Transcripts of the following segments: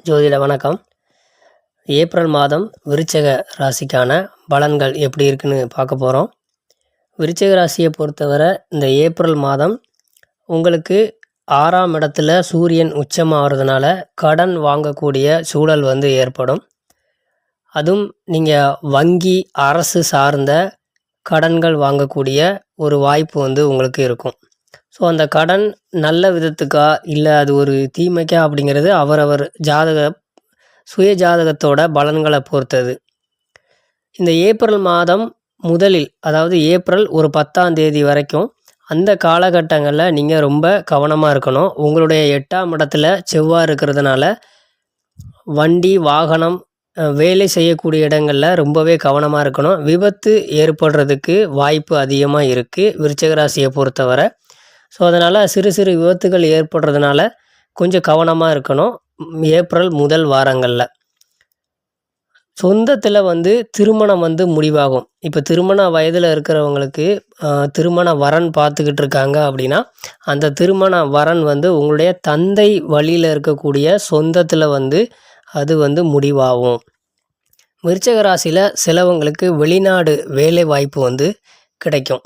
ஜோதிட வணக்கம். ஏப்ரல் மாதம் விருச்சக ராசிக்கான பலன்கள் எப்படி இருக்குன்னு பார்க்க போகிறோம். விருச்சக ராசியை பொறுத்தவரை இந்த ஏப்ரல் மாதம் உங்களுக்கு 6ஆம் இடத்துல சூரியன் உச்சமாகிறதுனால கடன் வாங்கக்கூடிய சூழல் ஏற்படும். அதுவும் நீங்கள் வங்கி அரசு சார்ந்த கடன்கள் வாங்கக்கூடிய ஒரு வாய்ப்பு உங்களுக்கு இருக்கும். ஸோ அந்த கடன் நல்ல விதத்துக்கா இல்லை அது ஒரு தீமைக்கா அப்படிங்கிறது அவரவர் சுய ஜாதகத்தோட பலன்களை பொறுத்தது. இந்த ஏப்ரல் மாதம் முதலில், அதாவது ஏப்ரல் ஒரு 10ஆம் தேதி வரைக்கும் அந்த காலகட்டங்களில் நீங்கள் ரொம்ப கவனமாக இருக்கணும். உங்களுடைய 8ஆம் இடத்துல செவ்வாய் இருக்கிறதுனால வண்டி வாகனம் வேலை செய்யக்கூடிய இடங்களில் ரொம்பவே கவனமாக இருக்கணும். விபத்து ஏற்படுறதுக்கு வாய்ப்பு அதிகமாக இருக்குது விருச்சிக ராசியை பொறுத்தவரை. ஸோ அதனால் சிறு சிறு விபத்துகள் ஏற்படுறதுனால கொஞ்சம் கவனமாக இருக்கணும். ஏப்ரல் முதல் வாரங்களில் சொந்தத்தில் திருமணம் முடிவாகும். இப்போ திருமண வயதில் இருக்கிறவங்களுக்கு திருமண வரன் பார்த்துக்கிட்டு இருக்காங்க அப்படின்னா அந்த திருமண வரன் உங்களுடைய தந்தை வழியில் இருக்கக்கூடிய சொந்தத்தில் அது முடிவாகும். விருச்சிக ராசியில் சிலவங்களுக்கு வெளிநாடு வேலை வாய்ப்பு கிடைக்கும்.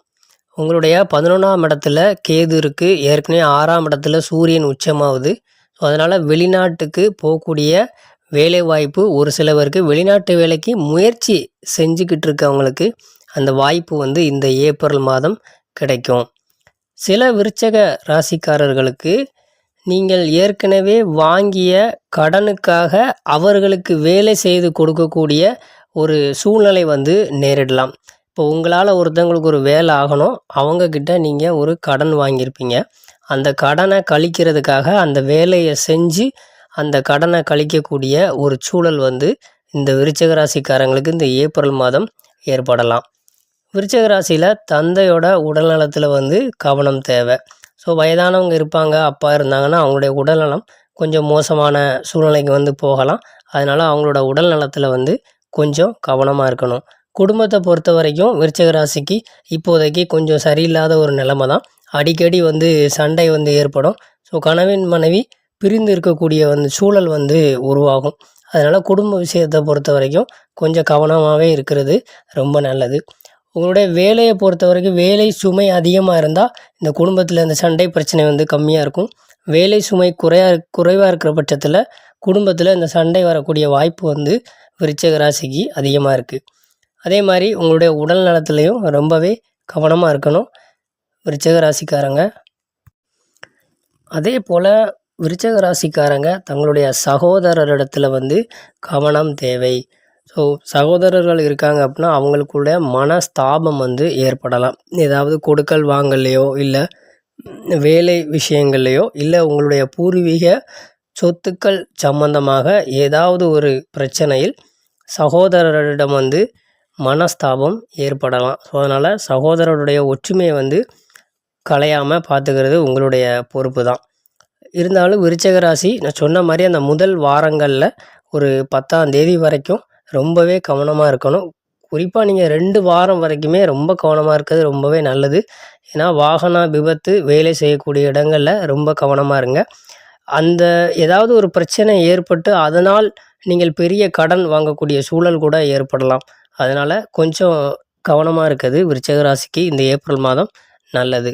உங்களுடைய 11ஆம் இடத்துல கேது இருக்குது, ஏற்கனவே 6ஆம் இடத்துல சூரியன் உச்சமாகுது. ஸோ அதனால் வெளிநாட்டுக்கு போகக்கூடிய வேலை வாய்ப்பு ஒரு சிலவருக்கு, வெளிநாட்டு வேலைக்கு முயற்சி செஞ்சுக்கிட்டு இருக்கவங்களுக்கு அந்த வாய்ப்பு இந்த ஏப்ரல் மாதம் கிடைக்கும். சில விருச்சக ராசிக்காரர்களுக்கு நீங்கள் ஏற்கனவே வாங்கிய கடனுக்காக அவர்களுக்கு வேலை செய்து கொடுக்கக்கூடிய ஒரு சூழ்நிலை நேரிடலாம். இப்போ உங்களால் ஒருத்தவங்களுக்கு ஒரு வேலை ஆகணும், அவங்கக்கிட்ட நீங்கள் ஒரு கடன் வாங்கியிருப்பீங்க. அந்த கடனை கழிக்கிறதுக்காக அந்த வேலையை செஞ்சு அந்த கடனை கழிக்கக்கூடிய ஒரு சூழல் இந்த விருச்சிக ராசிக்காரங்களுக்கு இந்த ஏப்ரல் மாதம் ஏற்படலாம். விருச்சிக ராசியில் தந்தையோட உடல்நலத்தில் கவனம் தேவை. ஸோ வயதானவங்க இருப்பாங்க, அப்பா இருந்தாங்கன்னா அவங்களுடைய உடல்நலம் கொஞ்சம் மோசமான சூழ்நிலைக்கு போகலாம். அதனால் அவங்களோட உடல் நலத்தில் கொஞ்சம் கவனமாக இருக்கணும். குடும்பத்தை பொறுத்த வரைக்கும் விருச்சிக ராசிக்கு இப்போதைக்கு கொஞ்சம் சரியில்லாத ஒரு நிலைமை தான். அடிக்கடி சண்டை ஏற்படும். ஸோ கணவன் மனைவி பிரிந்து இருக்கக்கூடிய சூழல் உருவாகும். அதனால் குடும்ப விஷயத்தை பொறுத்த வரைக்கும் கொஞ்சம் கவனமாகவே இருக்கிறது ரொம்ப நல்லது. உங்களுடைய வேலையை பொறுத்த வரைக்கும் வேலை சுமை அதிகமாக இருந்தால் இந்த குடும்பத்தில் இந்த சண்டை பிரச்சனை கம்மியாக இருக்கும். வேலை சுமை குறைவாக இருக்கிற பட்சத்தில் குடும்பத்தில் இந்த சண்டை வரக்கூடிய வாய்ப்பு விருச்சிக ராசிக்கு அதிகமாக இருக்குது. அதே மாதிரி உங்களுடைய உடல் நலத்துலேயும் ரொம்பவே கவனமாக இருக்கணும் விருச்சிக ராசிக்காரங்க. அதே போல் விருச்சிக ராசிக்காரங்க தங்களுடைய சகோதரரிடத்தில் கவனம் தேவை. ஸோ சகோதரர்கள் இருக்காங்க அப்படின்னா அவங்களுக்குள்ள மனஸ்தாபம் ஏற்படலாம். ஏதாவது கொடுக்கல் வாங்கலையோ இல்லை வேலை விஷயங்கள்லையோ இல்லை உங்களுடைய பூர்வீக சொத்துக்கள் சம்பந்தமாக ஏதாவது ஒரு பிரச்சனையில் சகோதரரிடம் மனஸ்தாபம் ஏற்படலாம். ஸோ அதனால் சகோதரருடைய ஒற்றுமையை கலையாமல் பார்த்துக்கிறது உங்களுடைய பொறுப்பு தான். இருந்தாலும் விருச்சிக ராசி நான் சொன்ன மாதிரி அந்த முதல் வாரங்களில் ஒரு 10ஆம் தேதி வரைக்கும் ரொம்பவே கவனமாக இருக்கணும். குறிப்பாக நீங்கள் 2 வாரம் வரைக்குமே ரொம்ப கவனமாக இருக்கிறது ரொம்பவே நல்லது. ஏன்னா வாகன விபத்து வேலை செய்யக்கூடிய இடங்களில் ரொம்ப கவனமாக இருங்க. அந்த ஏதாவது ஒரு பிரச்சனை ஏற்பட்டு அதனால் நீங்கள் பெரிய கடன் வாங்கக்கூடிய சூழல் கூட ஏற்படலாம். அதனால் கொஞ்சம் கவனமாக இருக்கிறது விருச்சிக ராசிக்கு இந்த ஏப்ரல் மாதம் நல்லது.